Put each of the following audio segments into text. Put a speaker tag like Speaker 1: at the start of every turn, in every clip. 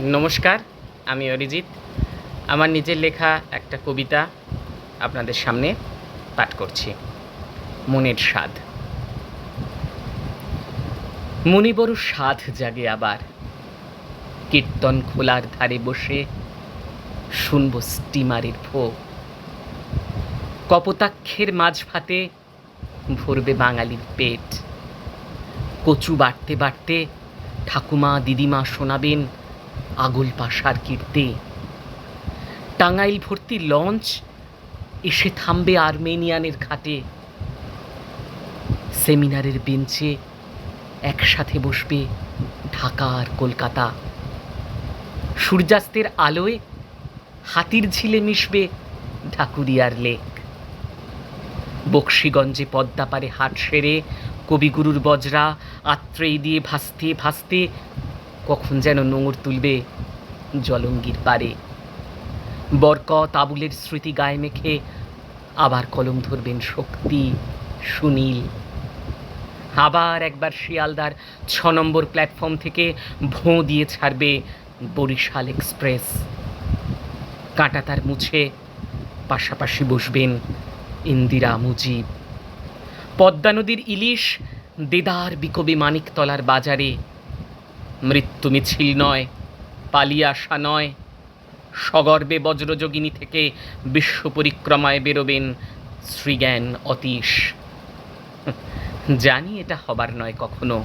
Speaker 1: নমস্কার, আমি অরিজিৎ। আমার নিজের লেখা একটা কবিতা আপনাদের সামনে পাঠ করছি। মনের স্বাদ। মনে বড় স্বাদ জাগে আবার, কীর্তন খোলার ধারে বসে শুনব স্টিমারের ফো। কপোতাক্ষের মাঝভাতে ভরবে বাঙালির পেট। কচু বাড়তে বাড়তে ঠাকুমা দিদিমা শোনাবেন আগল পাশার কীর্তি। টাঙ্গাইল ভর্তি লঞ্চ এসে থামবে আর্মেনিয়ানের ঘাটে। সেমিনারের বেঞ্চে একসাথে বসবে ঢাকা আর কলকাতা। সূর্যাস্তের আলোয় হাতির ঝিলে মিশবে ঢাকুরিয়ার লেক। বক্সিগঞ্জে পদ্মাপাড়ে হাট সেরে কবিগুরুর বজরা আত্রেয় দিয়ে ভাসতে ভাসতে কখন যেন নোঙর তুলবে জলঙ্গির পারে। বরকত আবুলের স্মৃতি গায়ে মেখে আবার কলম ধরবেন শক্তি, সুনীল। আবার একবার শিয়ালদার ৬ নম্বর প্ল্যাটফর্ম থেকে ভোঁ দিয়ে ছাড়বে বরিশাল এক্সপ্রেস। কাঁটাতার মুছে পাশাপাশি বসবেন ইন্দিরা মুজিব। পদ্মা নদীর ইলিশ দেদার বিকবে মানিকতলার বাজারে। মৃত্যু মিছিল নয়, পালিয়ে আসা নয়, সগর্বে বজ্রযোগিনী থেকে বিশ্ব পরিক্রমায় বেরোবেন শ্রীজ্ঞান অতীশ। জানি এটা হবার নয় কখনো,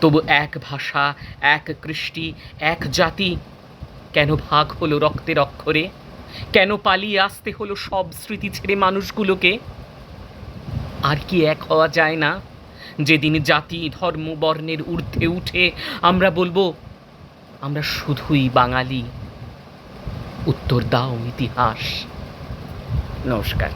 Speaker 1: তবু এক ভাষা, এক কৃষ্টি, এক জাতি কেন ভাগ হলো রক্তের অক্ষরে? কেন পালিয়ে আসতে হলো সব স্মৃতি ছেড়ে মানুষগুলোকে? আর কি এক হওয়া যায় না, যেদিন জাতি ধর্ম বর্ণের ঊর্ধ্বে উঠে আমরা বলবো আমরা শুধুই বাঙালি? উত্তর দাও ইতিহাস। নমস্কার।